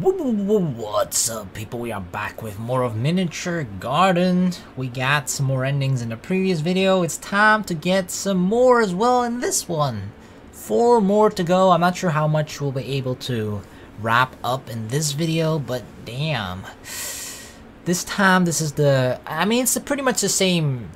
What's up, people? We are back with more of Miniature Garden. We got some more endings in the previous video. It's time to get some more as well in this one. 4 more to go. I'm not sure how much we'll be able to wrap up in this video, but damn. This time, this is the... I mean, it's pretty much the same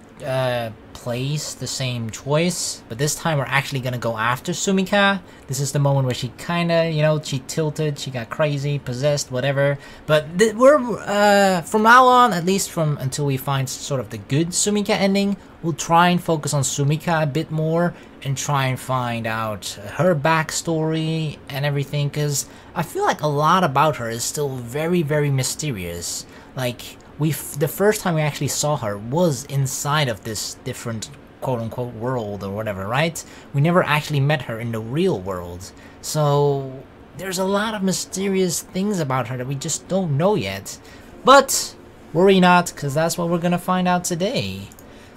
place, the same choice, but this time we're actually gonna go after Sumika. This is the moment where she kinda, you know, she tilted, she got crazy, possessed, whatever. But we're from now on, at least from until we find sort of the good Sumika ending, we'll try and focus on Sumika a bit more and try and find out her backstory and everything, because I feel like a lot about her is still very, very mysterious. Like, the first time we actually saw her was inside of this different quote-unquote world or whatever, right? We never actually met her in the real world. So there's a lot of mysterious things about her that we just don't know yet. But worry not, because that's what we're gonna find out today.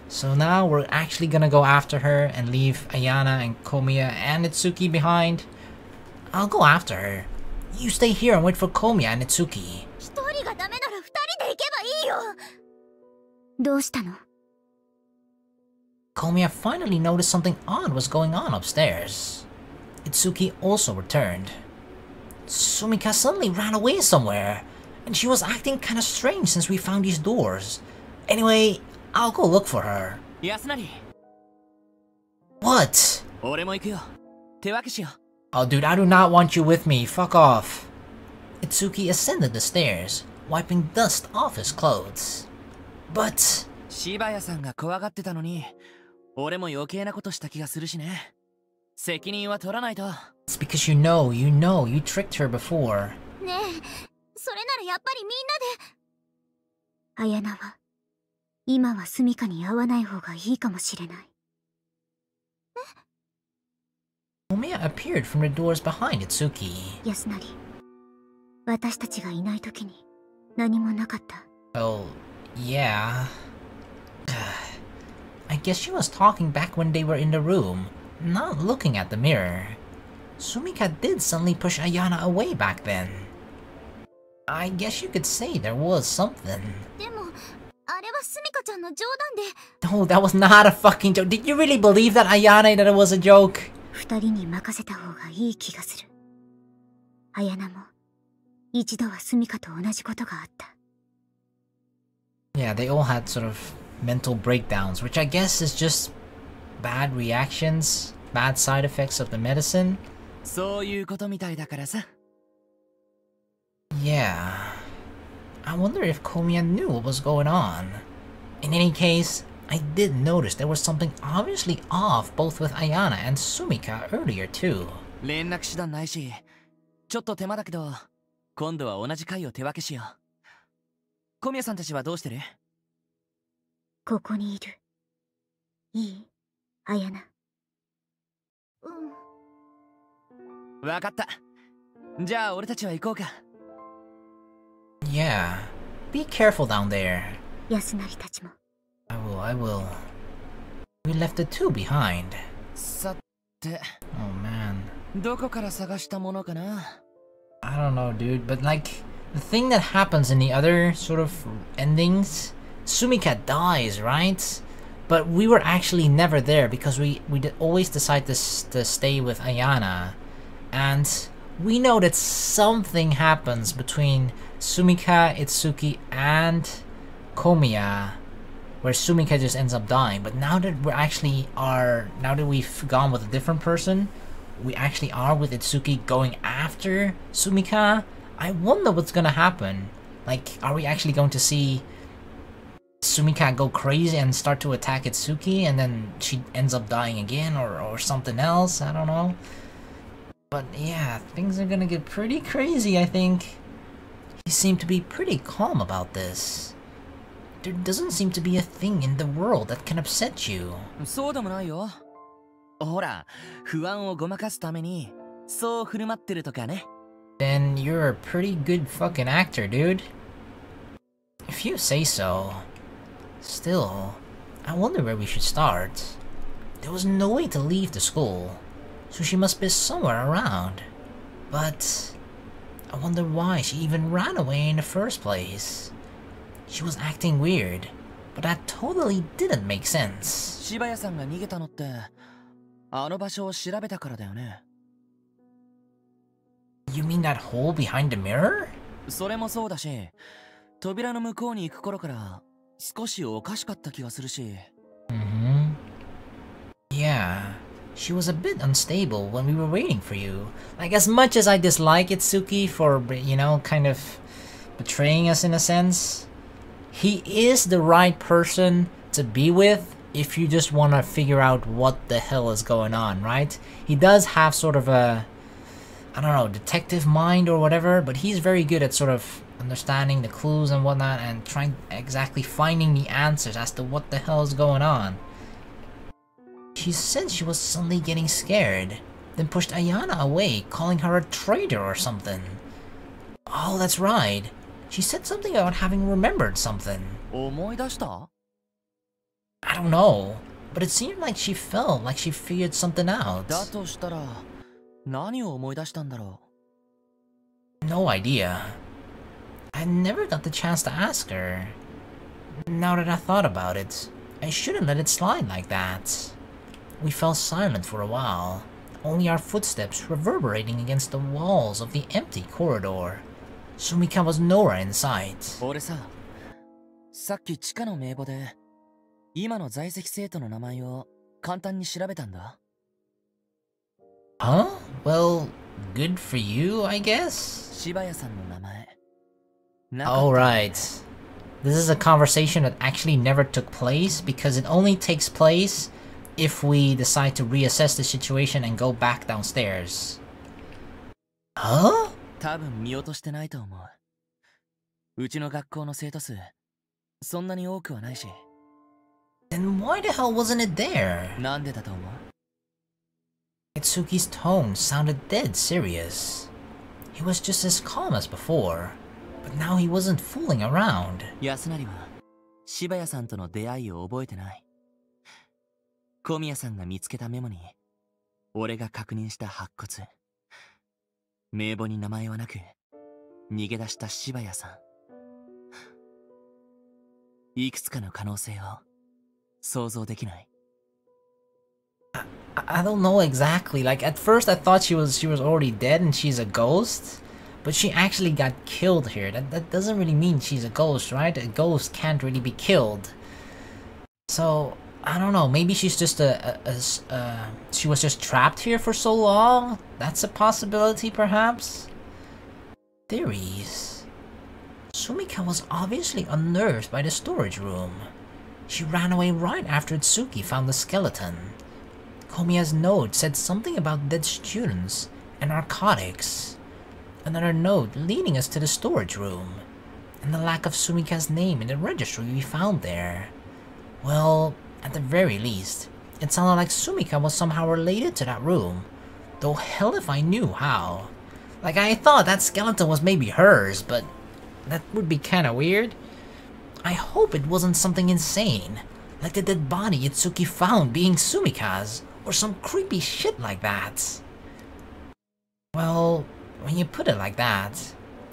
So now we're actually gonna go after her and leave Ayana and Komiya and Itsuki behind. I'll go after her. You stay here and wait for Komiya and Itsuki. Komiya finally noticed something odd was going on upstairs. Itsuki also returned. Sumika suddenly ran away somewhere, and she was acting kinda strange since we found these doors. Anyway, I'll go look for her. Yasunari. What? Oh dude, I do not want you with me, fuck off. Itsuki ascended the stairs, wiping dust off his clothes. But... Shibaya-sanが怖がってたのに、俺も余計なことした気がするしね。責任は取らないと。It's because you know, you tricked her before. ねえ、それならやっぱりみんなで。綾菜は、今はスミカに会わない方がいいかもしれない。Komiya appeared from the doors behind Itsuki. 安成、私たちがいない時に何もなかった。Oh, yeah. I guess she was talking back when they were in the room, not looking at the mirror. Sumika did suddenly push Ayana away back then. I guess you could say there was something. でも、あれはスミカちゃんの冗談で。No, that was not a fucking joke. Did you really believe that, Ayana, that it was a joke? 二人に任せた方がいい気がする。綾菜も一度はスミカと同じことがあった。Yeah, they all had sort of mental breakdowns, which I guess is just bad reactions, bad side effects of the medicine. そういうことみたいだからさ。Yeah. I wonder if Komiya knew what was going on. In any case, I did notice there was something obviously off both with Ayana and Sumika earlier too. 連絡手段ないし、ちょっと手間だけど、今度は同じ回を手分けしよう。小宮さんたちはどうしてる？ここにいる。いい？綾菜。わかった。じゃあ俺たちは行こうか。Yeah. Be careful down there. 安成たちも。I will. We left the two behind. さて。Oh man. どこから探したものかな？ I don't know, dude, but like, the thing that happens in the other sort of endings, Sumika dies, right? But we were actually never there because we always decide to stay with Ayana. And we know that something happens between Sumika, Itsuki, and Komiya, where Sumika just ends up dying. But now that now that we've gone with a different person, we actually are with Itsuki going after Sumika. I wonder what's gonna happen. Like, are we actually going to see Sumika go crazy and start to attack Itsuki and then she ends up dying again, or something else? I don't know. But yeah, things are gonna get pretty crazy, I think. You seem to be pretty calm about this. There doesn't seem to be a thing in the world that can upset you. そうでもないよ。ほら、不安をごまかすために、そう振る舞ってるとかね。Then you're a pretty good fucking actor, dude. If you say so. Still, I wonder where we should start. There was no way to leave the school, so she must be somewhere around. But I wonder why she even ran away in the first place. She was acting weird, but that totally didn't make sense. 柴谷さんが逃げたのって、あの場所を調べたからだよね。You mean that hole behind the mirror? それもそうだし、扉の向こうに行く頃から少しおかしかった気がするし。Yeah, she was a bit unstable when we were waiting for you. Like, as much as I dislike Itsuki for, you know, kind of betraying us in a sense, he is the right person to be with if you just want to figure out what the hell is going on, right? He does have sort of a, I don't know, detective mind or whatever, but he's very good at sort of understanding the clues and whatnot and trying exactly finding the answers as to what the hell is going on. She said she was suddenly getting scared, then pushed Ayana away, calling her a traitor or something. Oh, that's right. She said something about having remembered something. 思い出した? I don't know, but it seemed like she felt like she figured something out. だとしたら、何を思い出したんだろう? No idea. I never got the chance to ask her. Now that I thought about it, I shouldn't let it slide like that. We fell silent for a while, only our footsteps reverberating against the walls of the empty corridor. Sumika was nowhere in sight. 俺さ、さっき地下の名簿で、今の在籍生徒の名前を簡単に調べたんだ。Huh? Well, good for you, I guess? 柴谷さんの名前。Oh, right. This is a conversation that actually never took place because it only takes place if we decide to reassess the situation and go back downstairs. Huh? 多分見落としてないと思う。うちの学校の生徒数、そんなに多くはないし。Then why the hell wasn't it there? なんでだと思う? Itsuki's tone sounded dead serious. He was just as calm as before, but now he wasn't fooling around. 安成は柴谷さんとの出会いを覚えてない。小宮さんが見つけたメモに、俺が確認した白骨。名簿に名前はなく、逃げ出した柴谷さん。いくつかの可能性を想像できない。I don't know exactly. Like, at first I thought she was already dead and she's a ghost, but she actually got killed here. That doesn't really mean she's a ghost, right? A ghost can't really be killed. So I don't know. Maybe she's just she was just trapped here for so long. That's a possibility, perhaps. Theories. Sumika was obviously unnerved by the storage room. She ran away right after Itsuki found the skeleton. Komiya's note said something about dead students and narcotics. Another note leading us to the storage room, and the lack of Sumika's name in the registry we found there. Well, at the very least, it sounded like Sumika was somehow related to that room, though hell if I knew how. Like, I thought that skeleton was maybe hers, but that would be kinda weird. I hope it wasn't something insane, like the dead body Itsuki found being Sumika's, or some creepy shit like that. Well, when you put it like that,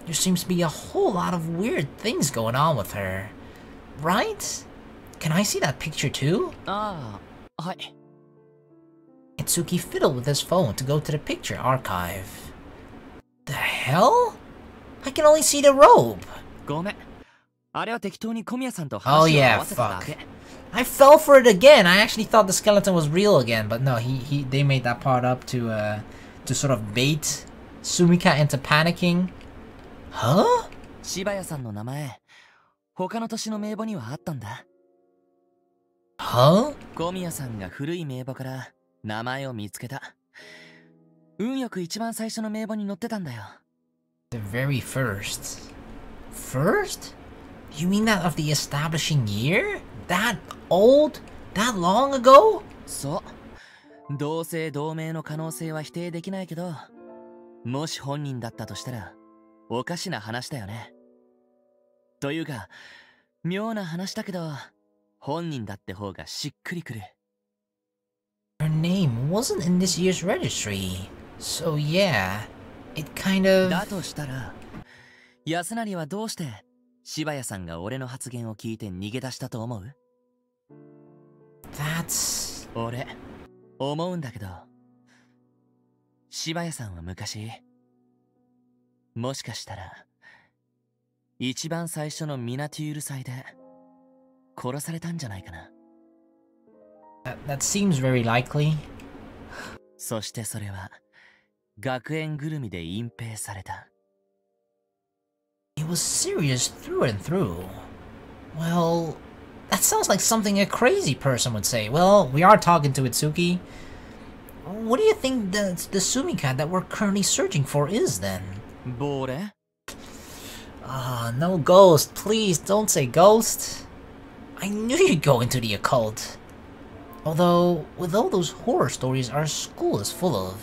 there seems to be a whole lot of weird things going on with her, right? Can I see that picture too? Ah, hi. Itsuki fiddled with his phone to go to the picture archive. The hell? I can only see the robe. ごめん。あれは適当に小宮さんと Oh 話を合 yeah, わせただけ。I fell for it again. I actually thought the skeleton was real again, but no, they made that part up to sort of bait Sumika into panicking. Huh? 柴谷さんの名前、他の年の名簿にはあったんだ。Huh? 小宮さんが古い名簿から名前を見つけた。運よく一番最初の名簿に載ってたんだよ。The very first. First? You mean that of the establishing year? That old? That long ago? そう。同姓同名の可能性は否定できないけど、もし本人だったとしたら、おかしな話だよね。というか、妙な話だけど、本人だって方がしっくりくる。Her name wasn't in this year's registry, so yeah. it kind of... だとしたら、安成はどうして柴谷さんが俺の発言を聞いて逃げ出したと思う？ That's... 俺、思うんだけど、柴谷さんは昔、もしかしたら、一番最初のミナテュール祭で殺されたんじゃないかな。That seems very likely. そしてそれは、学園ぐるみで隠蔽された。It was serious through and through. Well, that sounds like something a crazy person would say. Well, we are talking to Itsuki. What do you think the Sumika that we're currently searching for is then? ボーレ? No ghost. Please don't say ghost. I knew you'd go into the occult. Although, with all those horror stories our school is full of,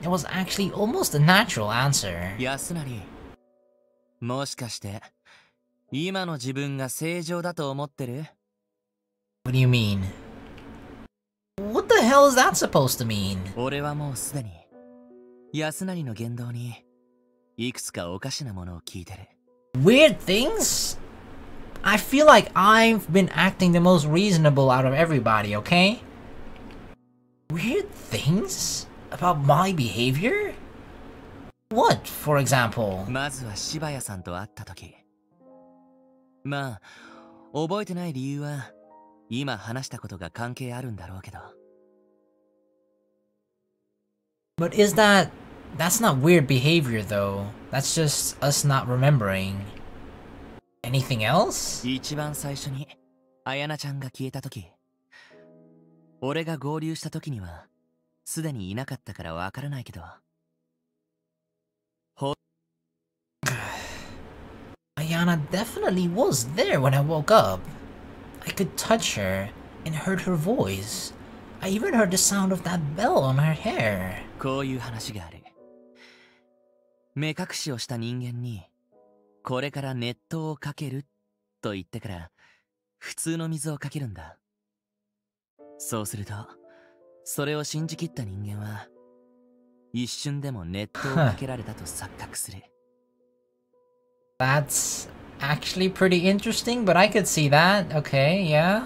it was actually almost a natural answer. Yasunari, もしかして、今の自分が正常だと思ってる? What do you mean? What the hell is that supposed to mean? 俺はもうすでに、Yasunariの言動に、いくつかおかしなものを聞いてる。Weird things? I feel like I've been acting the most reasonable out of everybody, okay? Weird things? About my behavior? What, for example? まずは柴谷さんと会った時。まあ、覚えてない理由は、今話したことが関係あるんだろうけど。But that's not weird behavior though. That's just us not remembering. Anything else? 一番最初に、彩菜ちゃんが消えた時。俺が合流した時には、すでにいなかったからわからないけど。Ayana definitely was there when I woke up. I could touch her and heard her voice. I even heard the sound of that bell on her hair. こういう話がある。目隠しをした人間に、これから熱湯をかけると言ってから、普通の水をかけるんだ。そうすると、それを信じきった人間は、一瞬でも熱湯をかけられたと錯覚する。That's actually pretty interesting, but I could see that. Okay, yeah.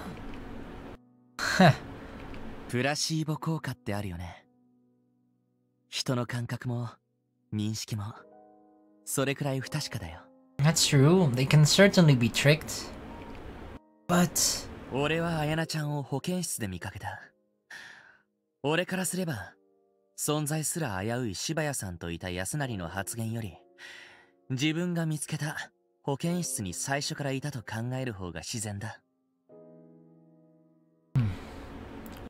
プラシーボ効果ってあるよね。人の感覚も認識もそれくらい不確かだよ。That's true. They can certainly be tricked. But 俺は彩菜ちゃんを保健室で見かけた。俺からすれば存在すら危うい柴谷さんといた安成の発言より自分が見つけた保健室に最初からいたと考える方が自然だ。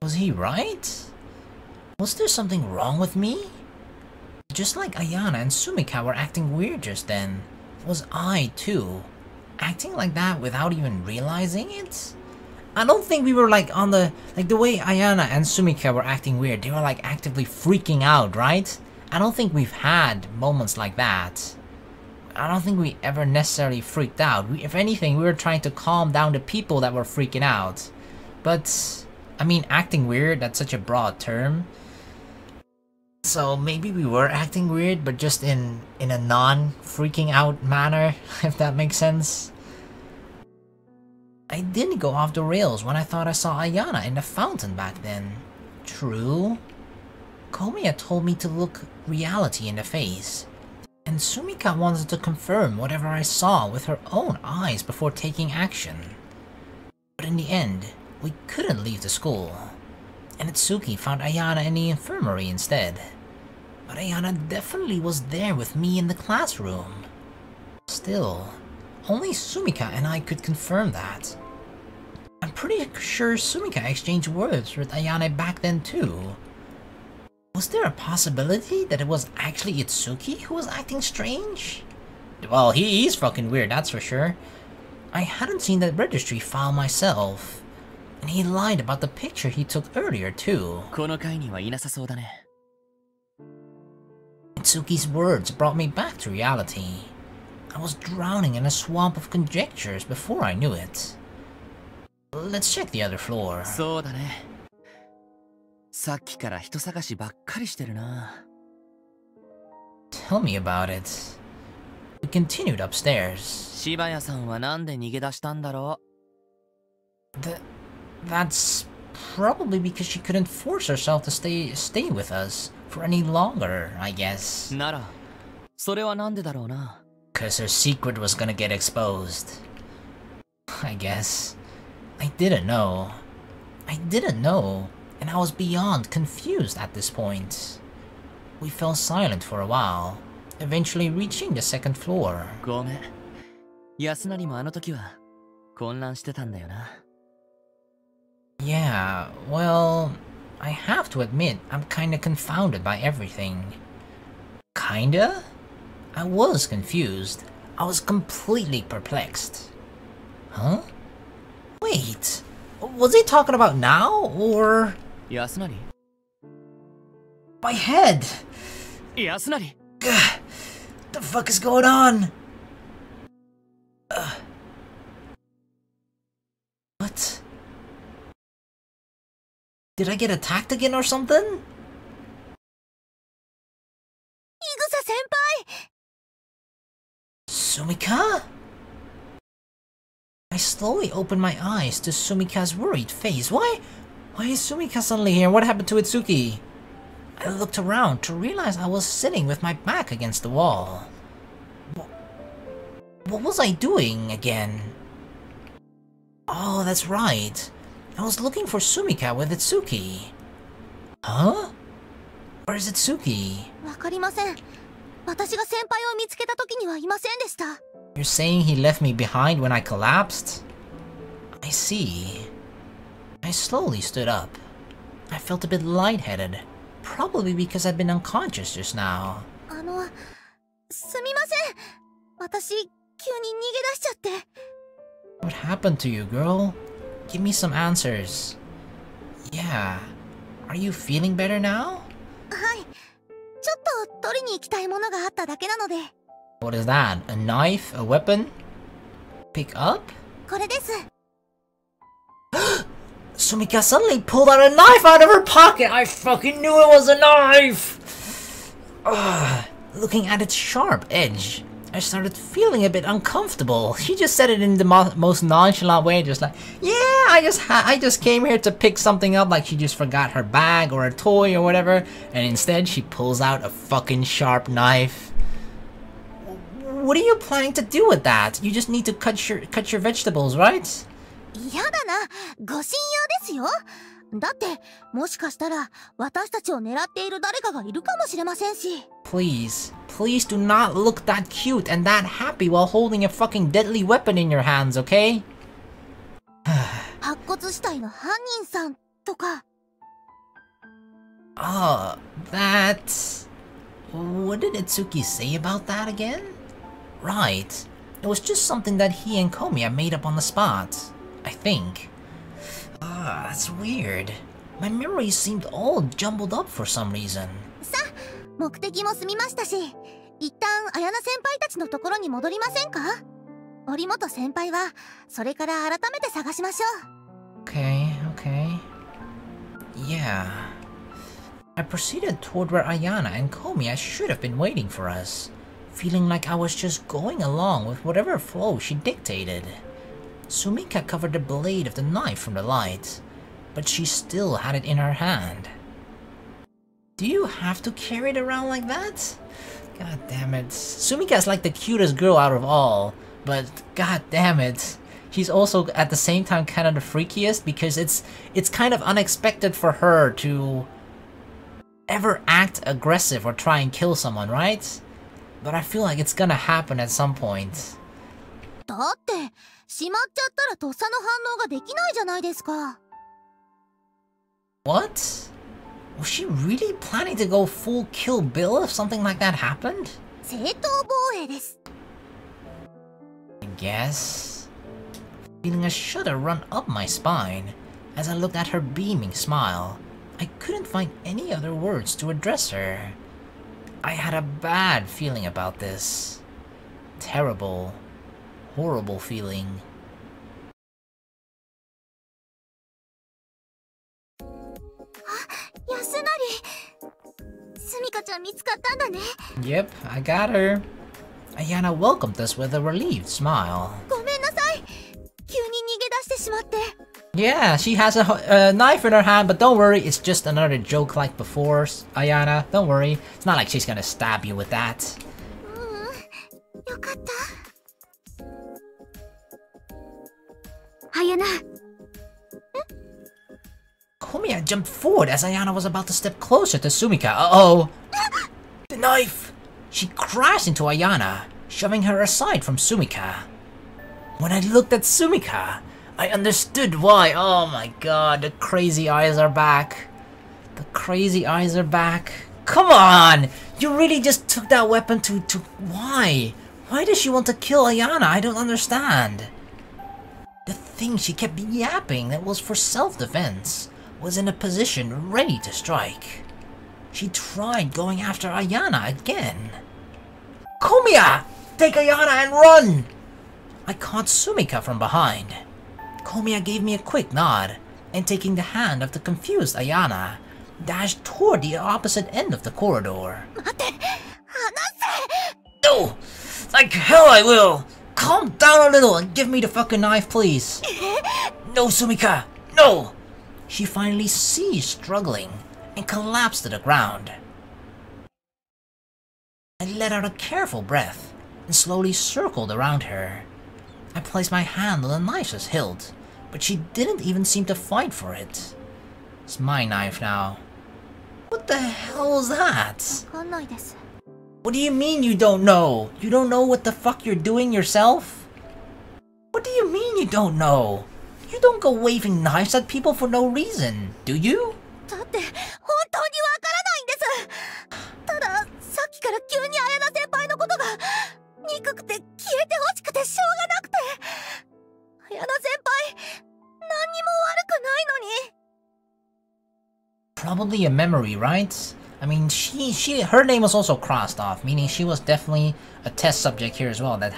Was he right? Was there something wrong with me? Just like Ayana and Sumika were acting weird just then, was I too acting like that without even realizing it? I don't think we were like the way Ayana and Sumika were acting weird, they were like actively freaking out, right? I don't think we've had moments like that. I don't think we ever necessarily freaked out. If anything, we were trying to calm down the people that were freaking out. But, I mean, acting weird, that's such a broad term. So maybe we were acting weird, but just in a non-freaking out manner, if that makes sense. I didn't go off the rails when I thought I saw Ayana in the fountain back then. True. Komiya told me to look reality in the face. And Sumika wanted to confirm whatever I saw with her own eyes before taking action. But in the end, we couldn't leave the school. And Itsuki found Ayana in the infirmary instead. But Ayana definitely was there with me in the classroom. Still, only Sumika and I could confirm that. I'm pretty sure Sumika exchanged words with Ayane back then too. Was there a possibility that it was actually Itsuki who was acting strange? Well, he's fucking weird, that's for sure. I hadn't seen that registry file myself. And he lied about the picture he took earlier too. この階にはいなさそうだね。Itsuki's words brought me back to reality. I was drowning in a swamp of conjectures before I knew it. Let's check the other floor. そうだね。さっきから人探しばっかりしてるな。Tell me about it. We continued upstairs. 柴谷さんはなんで逃げ出したんだろう。That's probably because she couldn't force herself to stay with us for any longer, I guess. なら、それはなんでだろうな。Cause her secret was gonna get exposed. I guess. I didn't know, and I was beyond confused at this point. We fell silent for a while, eventually reaching the second floor. ごめん。Yasunariもあの時は混乱してたんだよな。Yeah, well, I have to admit, I'm kinda confounded by everything. Kinda? I was confused. I was completely perplexed. Huh? Wait, was he talking about now, or... Yasunari? My head! Yasunari! Gah, the fuck is going on? What? Did I get attacked again or something? イグサ先輩 Sumika? I slowly opened my eyes to Sumika's worried face. Why is Sumika suddenly here? What happened to Itsuki? I looked around to realize I was sitting with my back against the wall. What was I doing again? Oh, that's right. I was looking for Sumika with Itsuki. Huh? Where is Itsuki? わかりません。私が先輩を見つけた時にはいませんでした。You're saying he left me behind when I collapsed? I see. I slowly stood up. I felt a bit lightheaded, probably because I'd been unconscious just now. すみません。私、急に逃げ出しちゃって。What happened to you, girl? Give me some answers. Yeah. Are you feeling better now? はい。ちょっと取りに行きたいものがあっただけなので。What is that? A knife? A weapon? Pick up? これです。Sumika suddenly pulled out a knife out of her pocket! I fucking knew it was a knife! Looking at its sharp edge, I started feeling a bit uncomfortable. She just said it in the most nonchalant way, just like, yeah, I just came here to pick something up, like she just forgot her bag or a toy or whatever, and instead she pulls out a fucking sharp knife. What are you planning to do with that? You just need to cut your vegetables, right? 嫌だな。ご信用ですよ。だって、もしかしたら私たちを狙っている誰かがいるかもしれませんし。Please do not look that cute and that happy while holding a fucking deadly weapon in your hands, okay? 白骨死体の犯人さんとか。Oh, that... What did Itsuki say about that again? Right. It was just something that he and Komiya made up on the spot, I think. That's weird. My memories seemed all jumbled up for some reason. さあ、目的も済みましたし、一旦綾菜先輩たちのところに戻りませんか？折本先輩はそれから改めて探しましょう。Okay. Yeah. I proceeded toward where Ayana and Komiya should have been waiting for us, feeling like I was just going along with whatever flow she dictated. Sumika covered the blade of the knife from the light, but she still had it in her hand. Do you have to carry it around like that? God damn it. Sumika is like the cutest girl out of all, but god damn it. She's also at the same time kind of the freakiest because it's kind of unexpected for her to ever act aggressive or try and kill someone, right? But I feel like it's gonna happen at some point. だって、しまっちゃったらとっさの反応ができないじゃないですか。What? Was she really planning to go full Kill Bill if something like that happened? 正当防衛です。I guess. Feeling a shudder run up my spine as I looked at her beaming smile. I couldn't find any other words to address her. I had a bad feeling about this. Terrible, horrible feeling. 安成、すみ Sumika ちゃん見つかったんだね。 Yep, I got her. Ayana welcomed us with a relieved smile. ごめんなさい。急に逃げ出してしまって。 Yeah, she has a knife in her hand, but don't worry, it's just another joke like before, Ayana. Don't worry, it's not like she's gonna stab you with that. よかった。Ayana. Komiya jumped forward as Ayana was about to step closer to Sumika. Uh-oh! The knife! She crashed into Ayana, shoving her aside from Sumika. When I looked at Sumika, I understood why. Oh my god, the crazy eyes are back. The crazy eyes are back. Come on! You really just took that weapon to why? Why does she want to kill Ayana? I don't understand. The thing she kept yapping that was for self-defense was in a position ready to strike. She tried going after Ayana again. Komiya! Take Ayana and run! I caught Sumika from behind. Komiya gave me a quick nod, and taking the hand of the confused Ayana, dashed toward the opposite end of the corridor. No! Like hell I will! Calm down a little and give me the fucking knife, please! No, Sumika! No! She finally ceased struggling and collapsed to the ground. I let out a careful breath and slowly circled around her. I placed my hand on the knife's hilt, but she didn't even seem to fight for it. It's my knife now. What the hell is that? What do you mean you don't know? You don't know what the fuck you're doing yourself? What do you mean you don't know? You don't go waving knives at people for no reason, do you? だって本当にわからないんです。たださっきから急に綾菜先輩のことが憎くて消えてほしくてしょうがなくて。綾菜先輩何にも悪くないのに。 Probably a memory, right? I mean, her name was also crossed off, meaning she was definitely a test subject here as well that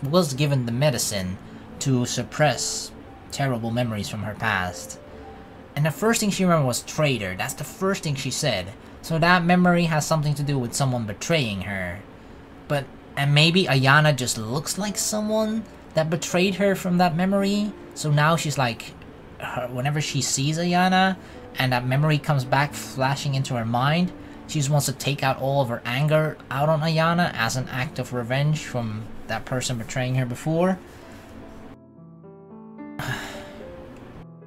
was given the medicine to suppress terrible memories from her past. And the first thing she remembered was traitor. That's the first thing she said. So that memory has something to do with someone betraying her. And maybe Ayana just looks like someone that betrayed her from that memory. So now she's like, whenever she sees Ayana, and that memory comes back flashing into her mind, she just wants to take out all of her anger out on Ayana as an act of revenge from that person betraying her before.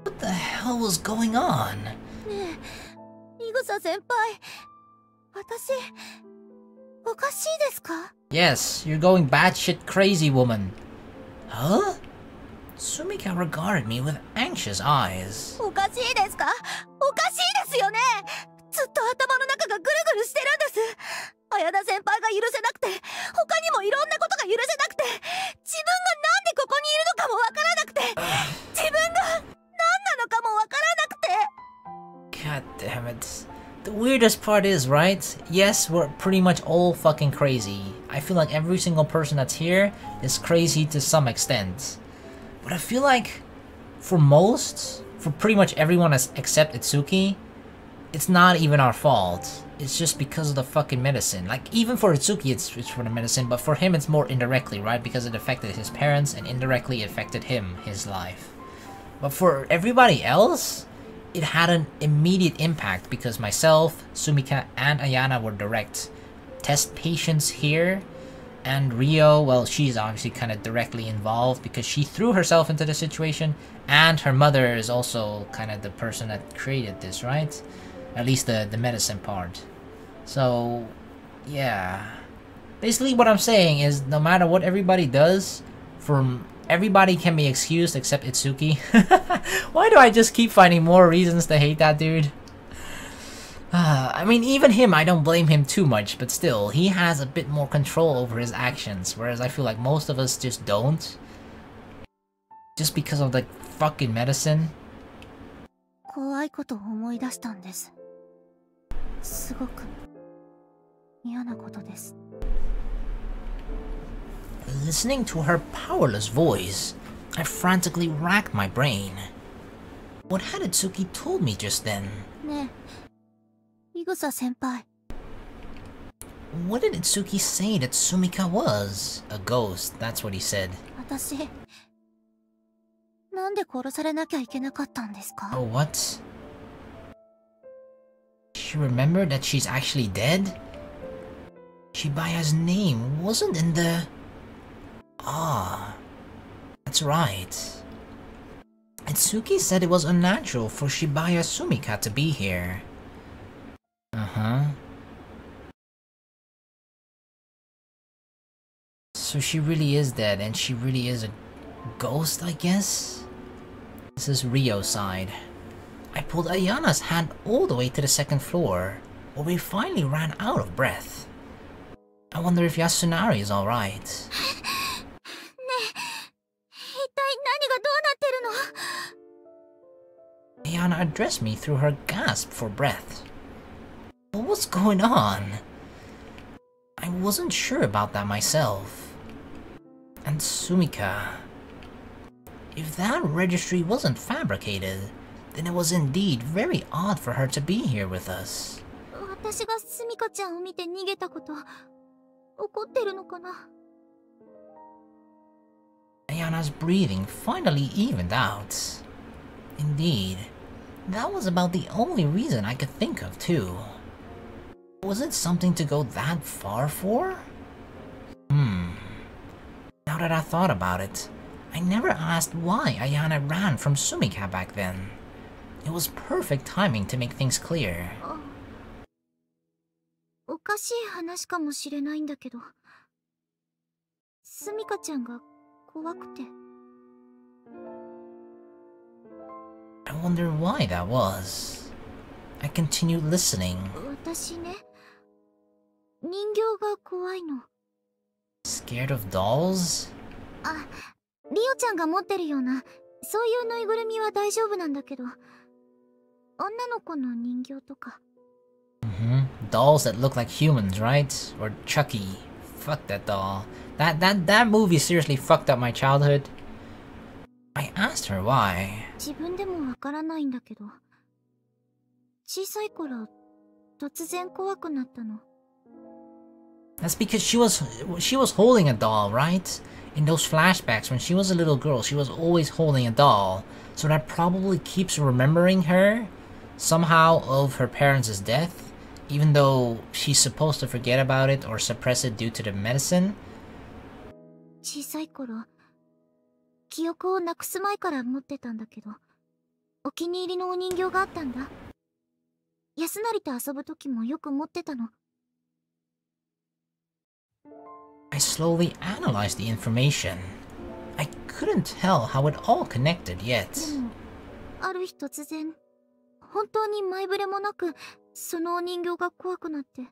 What the hell was going on? ねえ、イグサ先輩、私おかしいですか? Yes, you're going batshit crazy, woman. Huh? Sumika regarded me with anxious eyes. おかしいですか? おかしいですよね。ずっと頭の中がぐるぐるしてるんです。綾菜先輩が許せなくて、他にもいろんなことが許せなくて、自分がなんでここにいるのかもわからなくて、自分が何なのかもわからなくて。 God damn it. The weirdest part is, right? Yes, we're pretty much all fucking crazy. I feel like every single person that's here is crazy to some extent. But I feel like, for pretty much everyone except Itsuki, it's not even our fault. It's just because of the fucking medicine. Like, even for Itsuki, it's for the medicine, but for him it's more indirectly, right? Because it affected his parents and indirectly affected him, his life. But for everybody else, it had an immediate impact because myself, Sumika, and Ayana were direct test patients here. And Rio, well, she's obviously kind of directly involved because she threw herself into the situation, and her mother is also kind of the person that created this, right? At least the medicine part. So, yeah. Basically what I'm saying is, no matter what everybody does, everybody can be excused except Itsuki. Why do I just keep finding more reasons to hate that dude? I mean, even him, I don't blame him too much, but still, he has a bit more control over his actions, whereas I feel like most of us just don't. Just because of the fucking medicine. 怖いことを思い出したんです。すごく嫌なことです。 Listening to her powerless voice, I frantically racked my brain. What had Itsuki told me just then? ねえ、イグサ先輩。What did Itsuki say that Sumika was? A ghost, that's what he said. 私、なんで殺されなきゃいけなかったんですか？ Oh, what? She remembered that she's actually dead? Shibaya's name wasn't in the... Ah, that's right. Itsuki said it was unnatural for Shibaya Sumika to be here. Uh-huh. So she really is dead, and she really is a ghost, I guess? This is Ryo's side. I pulled Ayana's hand all the way to the second floor, where we finally ran out of breath. I wonder if Yasunari is alright. ねえ、一体何がどうなってるの？ Ayana addressed me through her gasp for breath. What was going on? I wasn't sure about that myself. And Sumika... If that registry wasn't fabricated, then it was indeed very odd for her to be here with us. 私がスミカちゃんを見て逃げたこと、怒ってるのかな？ Ayana's breathing finally evened out. Indeed, that was about the only reason I could think of too. Was it something to go that far for? Now that I thought about it, I never asked why Ayana ran from Sumika back then. It was perfect timing to make things clear. おかしい話かもしれないんだけど、スミカちゃんが怖くて。I wonder why that was. I continued listening. 私ね、人形が怖いの。 Scared of dolls? あ、リオちゃんが持ってるような、そういうぬいぐるみは大丈夫なんだけど、女の子の人形とか。Dolls that look like humans, right? Or Chucky. Fuck that doll. That movie seriously fucked up my childhood. I asked her why. 自分でもわからないんだけど、小さい頃、突然怖くなったの。 That's because she was holding a doll, right? In those flashbacks when she was a little girl, she was always holding a doll. So that probably keeps remembering her somehow of her parents' death, even though she's supposed to forget about it or suppress it due to the medicine. 小さい頃、記憶をなくす前から持ってたんだけど、お気に入りのお人形があったんだ。安成と遊ぶ時もよく持ってたの。 I slowly analyzed the information. I couldn't tell how it all connected yet. でも、ある日突然、本当に前触れもなく、そのお人形が怖くなって、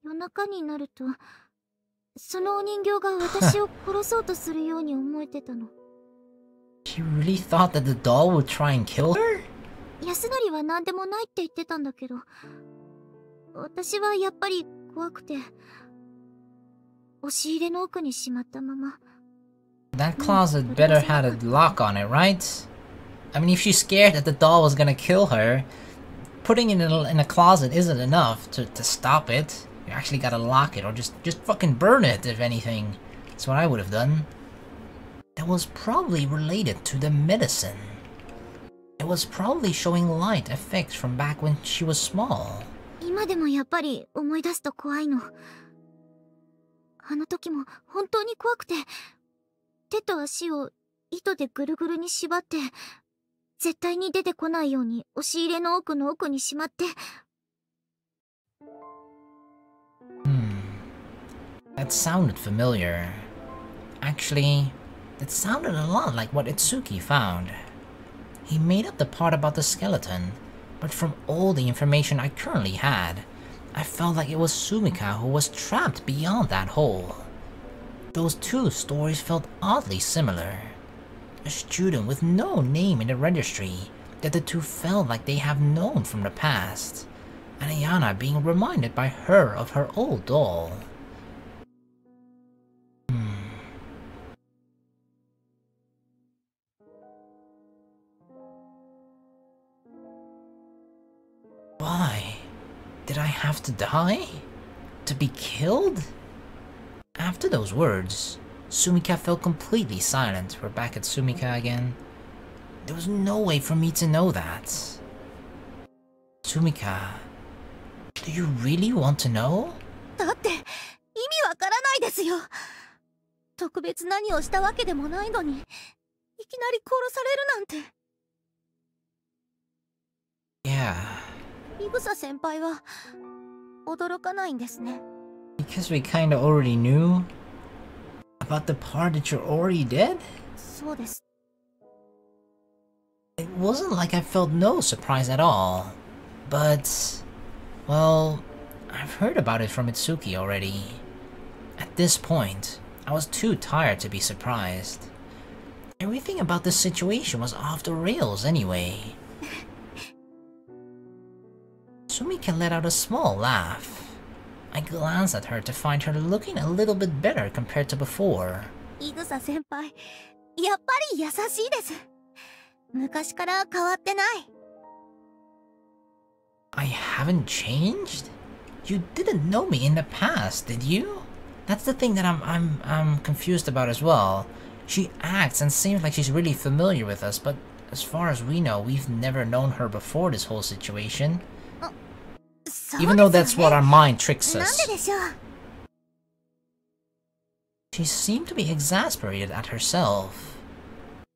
夜中になると、そのお人形が私を殺そうとするように思えてたの。She really thought that the doll would try and kill her? 安成は何でもないって言ってたんだけど、私はやっぱり怖くて、押し入れの奥にしまったまま。 That closet better had a lock on it, right? I mean, if she's scared that the doll was gonna kill her, putting it in a closet isn't enough to stop it. You actually gotta lock it or just fucking burn it, if anything. That's what I would have done. That was probably related to the medicine. It was probably showing light effects from back when she was small. 今でもやっぱり思い出すと怖いの。あの時も本当に怖くて、手と足を糸でぐるぐるに縛って、絶対に出てこないように押し入れの奥の奥にしまって。That sounded familiar. Actually, that sounded a lot like what Itsuki found. He made up the part about the skeleton, but from all the information I currently had, I felt like it was Sumika who was trapped beyond that hole. Those two stories felt oddly similar. A student with no name in the registry, that the two felt like they have known from the past, and Ayana being reminded by her of her old doll. Why did Did I have to die? To be killed? After those words, Sumika fell completely silent. We're back at Sumika again. There was no way for me to know that. Sumika, do you really want to know? だって意味わからないですよ。特別何をしたわけでもないのに、いきなり殺されるなんて。Yeah. イグサ先輩は驚かないんですね。Because we kinda already knew about the part that you're already dead? そうです。It wasn't like I felt no surprise at all. But, well, I've heard about it from Itsuki already. At this point, I was too tired to be surprised. Everything about this situation was off the rails anyway. Sumika let out a small laugh. I glanced at her to find her looking a little bit better compared to before. イグサ先輩、やっぱり優しいです。昔から変わってない。I haven't changed? You didn't know me in the past, did you? That's the thing that I'm confused about as well. She acts and seems like she's really familiar with us, but as far as we know, we've never known her before this whole situation. Even though that's what our mind tricks us. She seemed to be exasperated at herself.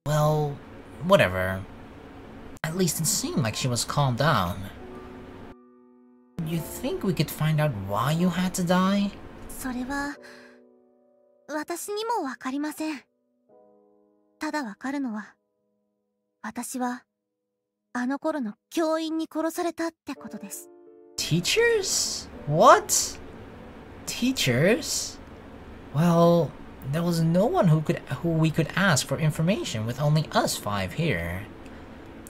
Well, whatever. At least it seemed like she was calmed down. You think we could find out why you had to die? それは私にもわかりません。ただわかるのは、私はあの頃の教員に殺されたってことです。Teachers? What? Teachers? Well, there was no one who we could ask for information with only us five here.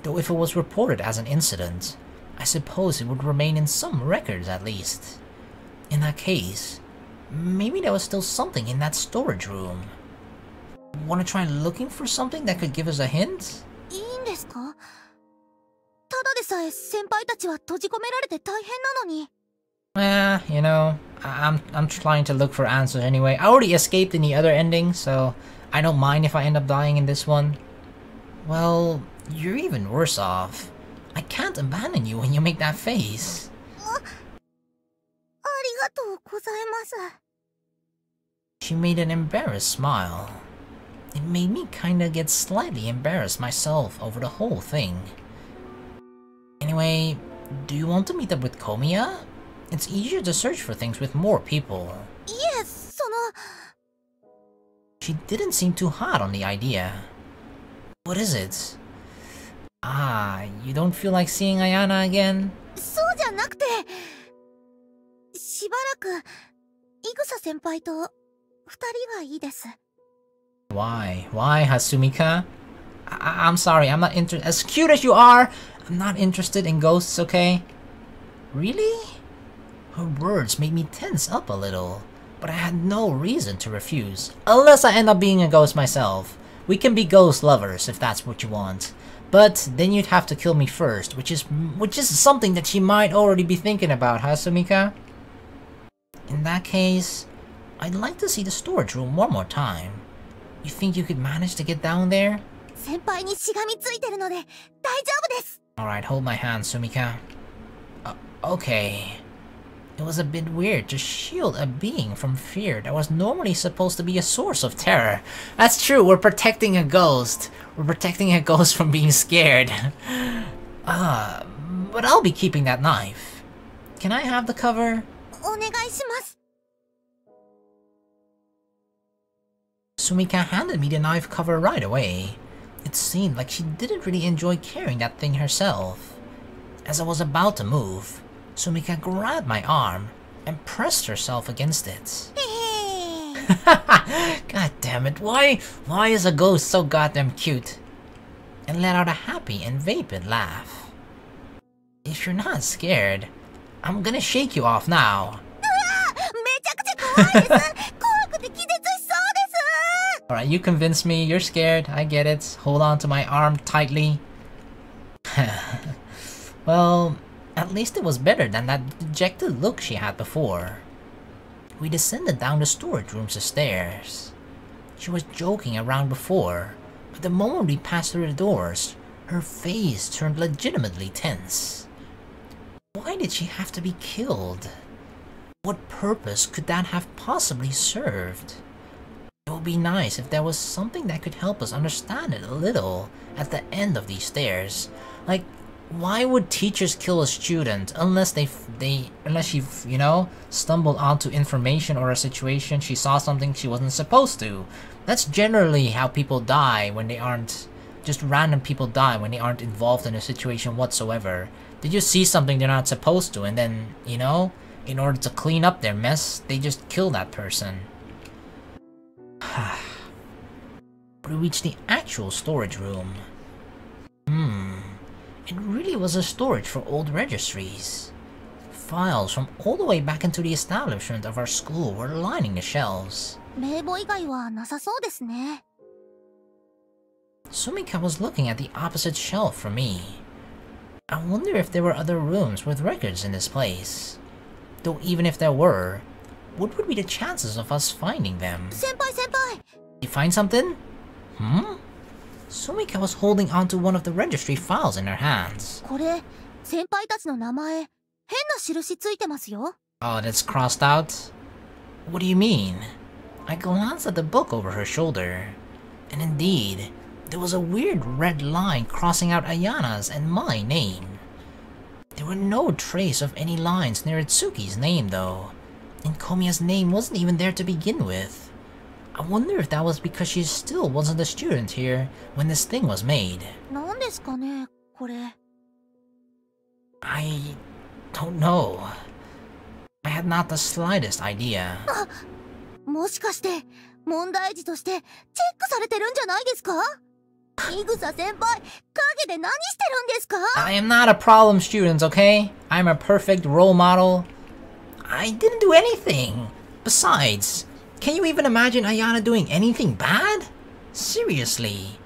Though if it was reported as an incident, I suppose it would remain in some records at least. In that case, maybe there was still something in that storage room. Wanna try looking for something that could give us a hint? いいんですか？ただでさえ先輩たちは閉じ込められて大変なのに。You know, I'm trying to look for answers anyway. I already escaped in the other ending, so I don't mind if I end up dying in this one. Well, you're even worse off. I can't abandon you when you make that face. ありがとうございます。 She made an embarrassed smile. It made me kinda get slightly embarrassed myself over the whole thing. Anyway, do you want to meet up with Komiya? It's easier to search for things with more people. いえ、その... She didn't seem too hot on the idea. What is it? Ah, you don't feel like seeing Ayana again? そうじゃなくて、しばらくイグサ先輩と二人がいいです。Why? Why, Hasumika? I'm sorry, I'm not interested. As cute as you are, I'm not interested in ghosts, okay? Really? Her words made me tense up a little, but I had no reason to refuse. Unless I end up being a ghost myself. We can be ghost lovers if that's what you want. But then you'd have to kill me first, which is something that she might already be thinking about, huh, Sumika? In that case, I'd like to see the storage room one more time. You think you could manage to get down there? 先輩にしがみついてるので大丈夫です。 Alright, hold my hand, Sumika. Okay. It was a bit weird to shield a being from fear that was normally supposed to be a source of terror. That's true, we're protecting a ghost. We're protecting a ghost from being scared. But I'll be keeping that knife. Can I have the cover? お願いします。 Sumika handed me the knife cover right away. It seemed like she didn't really enjoy carrying that thing herself. As I was about to move, Sumika grabbed my arm and pressed herself against it. God damn it, why is a ghost so goddamn cute? And let out a happy and vapid laugh. If you're not scared, I'm gonna shake you off now. めちゃくちゃ怖いです。怖くて気絶しそうです。 Alright, you convinced me, you're scared, I get it. Hold on to my arm tightly. Well, At least it was better than that dejected look she had before. We descended down the storage room's stairs. She was joking around before, but the moment we passed through the doors, her face turned legitimately tense. Why did she have to be killed? What purpose could that have possibly served? It would be nice if there was something that could help us understand it a little at the end of these stairs. Like, why would teachers kill a student unless she, you know, stumbled onto information or a situation, she saw something she wasn't supposed to? That's generally how people die when they aren't, just random people die when they aren't involved in a situation whatsoever. They just see something they're not supposed to, and then, you know, in order to clean up their mess, they just kill that person. We reached the actual storage room. It really was a storage for old registries. Files from all the way back into the establishment of our school were lining the shelves. 名簿以外はなさそうですね。 Sumika was looking at the opposite shelf from me. I wonder if there were other rooms with records in this place. Though even if there were, what would be the chances of us finding them? 先輩先輩。 You find something? Sumika was holding onto one of the registry files in her hands. これ先輩たちの名前変な印ついてますよ。 Oh, that's crossed out? What do you mean? I glanced at the book over her shoulder, and indeed, there was a weird red line crossing out Ayana's and my name. There were no trace of any lines near Itsuki's name though, and Komiya's name wasn't even there to begin with. I wonder if that was because she still wasn't a student here when this thing was made. なんですかねこれ。 I don't know. I had not the slightest idea. もしかして問題児としてチェックされてるんじゃないですか？イグサ先輩、影で何してるんですか？ I am not a problem student, okay? I'm a perfect role model. I didn't do anything. Besides, can you even imagine Ayana doing anything bad? Seriously.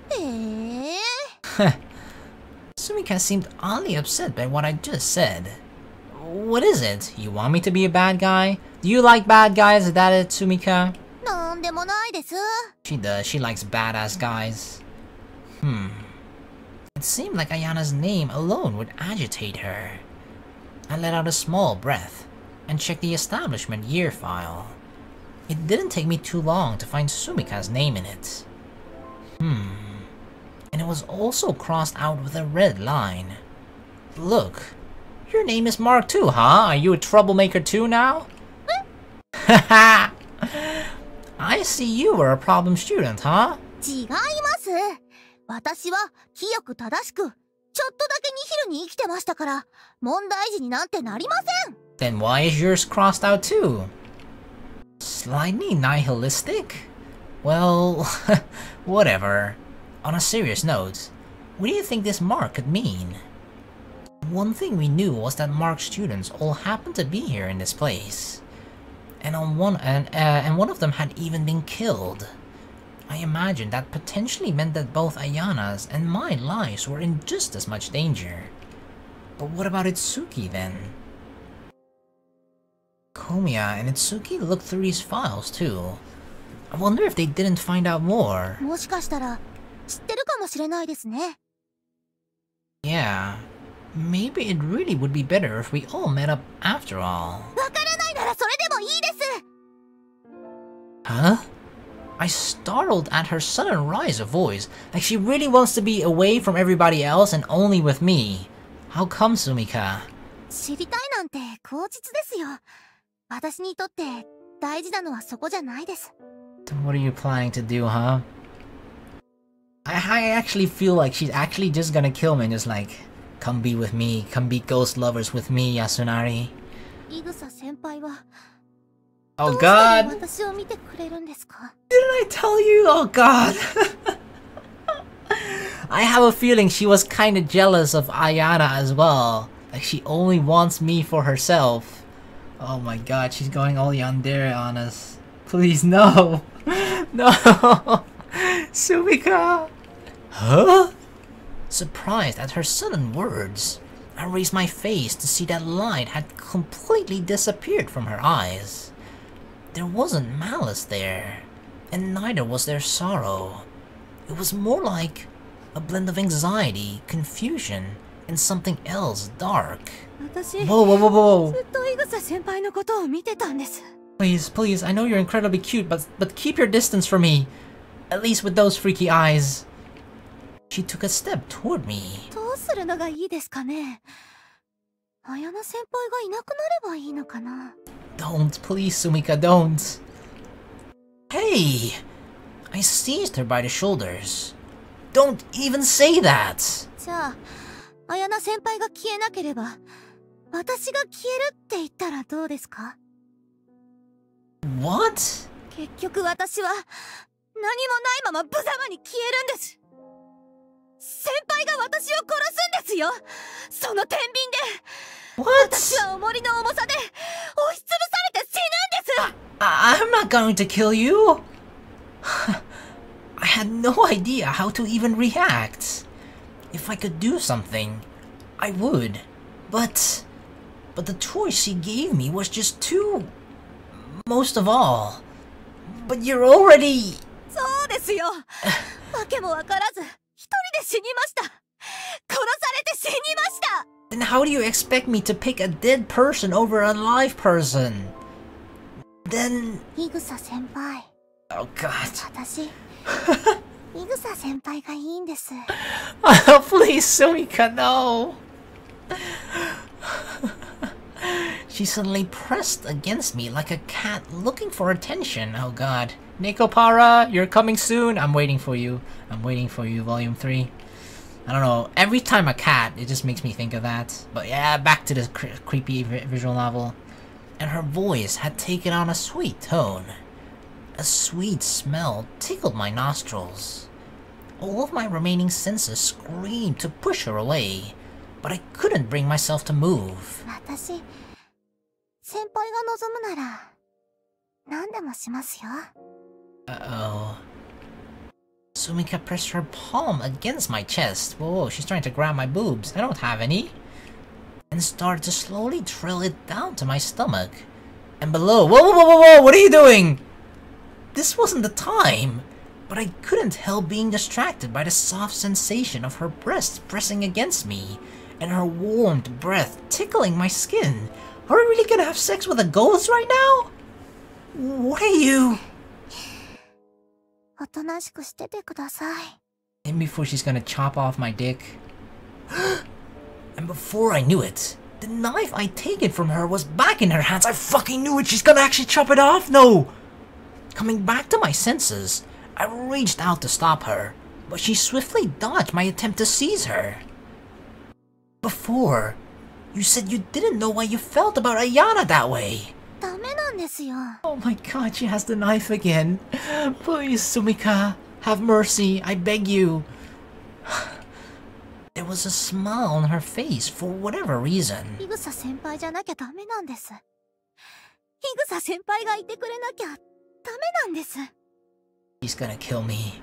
Sumika seemed oddly upset by what I just said. What is it? You want me to be a bad guy? Do you like bad guys? Is that it, Sumika? なんでもないです。 She does. She likes badass guys. It seemed like Ayana's name alone would agitate her. I let out a small breath and checked the establishment year file. It didn't take me too long to find Sumika's name in it. And it was also crossed out with a red line. Look, your name is marked too, huh? Are you a troublemaker too now? Haha! I see you were a problem student, huh? 違います。私は清く正しく、ちょっとだけニヒルに生きてましたから、問題児になんてなりません。 Then why is yours crossed out too? Slightly nihilistic? Well, whatever. On a serious note, what do you think this mark could mean? One thing we knew was that marked students all happened to be here in this place. And one of them had even been killed. I imagined that potentially meant that both Ayana's and my lives were in just as much danger. But what about Itsuki then? Komiya and Itsuki looked through these files too. I wonder if they didn't find out more. もしかしたら知ってるかもしれないですね。 Yeah, maybe it really would be better if we all met up after all. わからないならそれでもいいです。 Huh? I startled at her sudden rise of voice, like she really wants to be away from everybody else and only with me. How come, Sumika? 知りたいなんて口実ですよ。私にとって大事なのはそこじゃないです。 What are you planning to do, huh? I actually feel like she's actually just gonna kill me and just like, come be with me, come be ghost lovers with me, Yasunari. イグサ先輩は Oh どうして god! 私を見てくれるんですか？ Didn't I tell you? Oh god! I have a feeling she was kinda jealous of Ayana as well. Like she only wants me for herself. Oh my god, she's going all yandere on us. Please, no! No! Sumika! Huh? Surprised at her sudden words, I raised my face to see that light had completely disappeared from her eyes. There wasn't malice there, and neither was there sorrow. It was more like a blend of anxiety, confusion, and something else dark. Whoa, whoa, whoa, whoa. Please, please, I know you're incredibly cute, but keep your distance from me. At least with those freaky eyes. She took a step toward me. Don't, please, Sumika, don't. Hey! I seized her by the shoulders. Don't even say that! What? What? I'm not going to kill you! I had no idea how to even react. If I could do something, I would. But the choice she gave me was just too... most of all. But you're already... Then how do you expect me to pick a dead person over a live person? Then... Oh god. Oh, please, Sumika, no! She suddenly pressed against me like a cat looking for attention. Oh god. Nikopara, you're coming soon. I'm waiting for you. I'm waiting for you, Volume 3. I don't know, every time a cat, it just makes me think of that. But yeah, back to this creepy visual novel. And her voice had taken on a sweet tone. A sweet smell tickled my nostrils. All of my remaining senses screamed to push her away, but I couldn't bring myself to move. Uh-oh. Sumika pressed her palm against my chest. Whoa, she's trying to grab my boobs. I don't have any. And started to slowly trail it down to my stomach. And below. Whoa, whoa, whoa, whoa, whoa, what are you doing? This wasn't the time. But I couldn't help being distracted by the soft sensation of her breasts pressing against me. And her warmed breath tickling my skin. Are we really gonna have sex with a ghost right now? What are you? And before she's gonna chop off my dick. And before I knew it, the knife I'd taken from her was back in her hands. I fucking knew it. She's gonna actually chop it off. No! Coming back to my senses, I reached out to stop her, but she swiftly dodged my attempt to seize her. Before, you said you didn't know why you felt about Ayana that way. Oh my god, she has the knife again. Please, Sumika, have mercy, I beg you. There was a smile on her face for whatever reason. She's gonna kill me.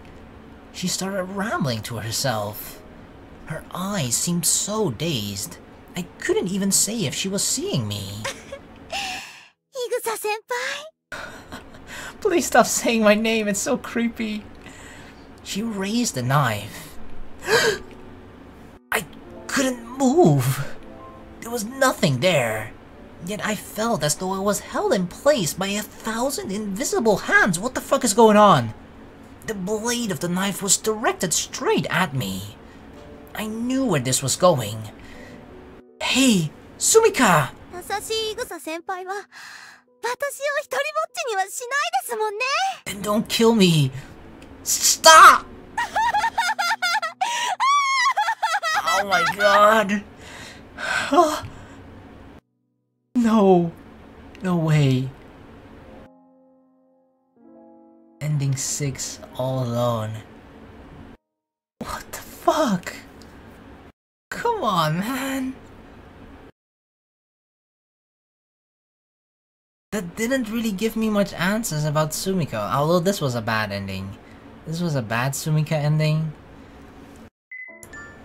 She started rambling to herself. Her eyes seemed so dazed. I couldn't even say if she was seeing me. Please stop saying my name, it's so creepy. She raised the knife. I couldn't move. There was nothing there. Yet I felt as though I was held in place by 1,000 invisible hands. What the fuck is going on? The blade of the knife was directed straight at me. I knew where this was going. Hey, Sumika! Then don't kill me. Stop! Oh my god. No. No way. Ending 6 all alone. What the fuck? Come on, man. That didn't really give me much answers about Sumika, although this was a bad ending. This was a bad Sumika ending.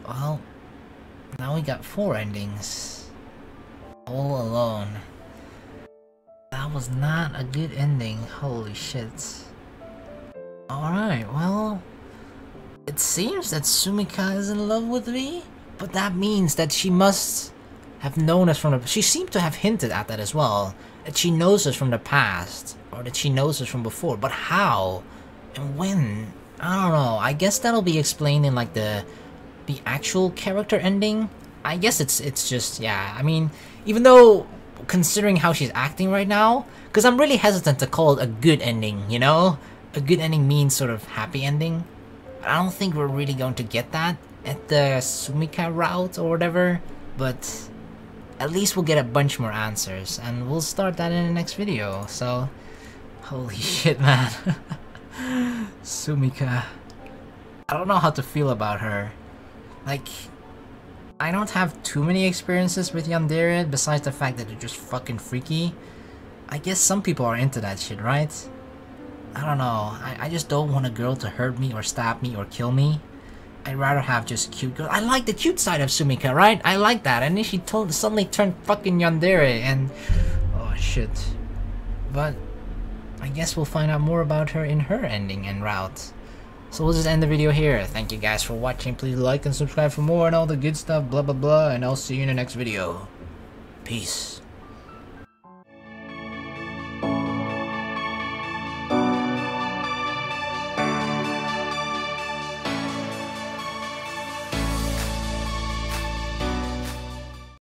Well, Now we got 4 endings. All alone. That was not a good ending. Holy shit. Alright, well... It seems that Sumika is in love with me, but that means that she must have known us from the... She seemed to have hinted at that as well. That she knows us from the past, or that she knows us from before, but how? And when? I don't know. I guess that'll be explained in like the actual character ending. I guess it's just, yeah, I mean, even though considering how she's acting right now, because I'm really hesitant to call it a good ending, you know? A good ending means sort of happy ending. I don't think we're really going to get that at the Sumika route or whatever, but at least we'll get a bunch more answers, and we'll start that in the next video, so... Holy shit, man. Sumika. I don't know how to feel about her. Like, I don't have too many experiences with yandere, besides the fact that they're just fucking freaky. I guess some people are into that shit, right? I don't know, I just don't want a girl to hurt me or stab me or kill me. I'd rather have just cute girl. I like the cute side of Sumika, right? I like that, and then she suddenly turned fucking yandere and... Oh shit. But I guess we'll find out more about her in her ending and route. So we'll just end the video here. Thank you guys for watching. Please like and subscribe for more and all the good stuff, blah blah blah, and I'll see you in the next video. Peace.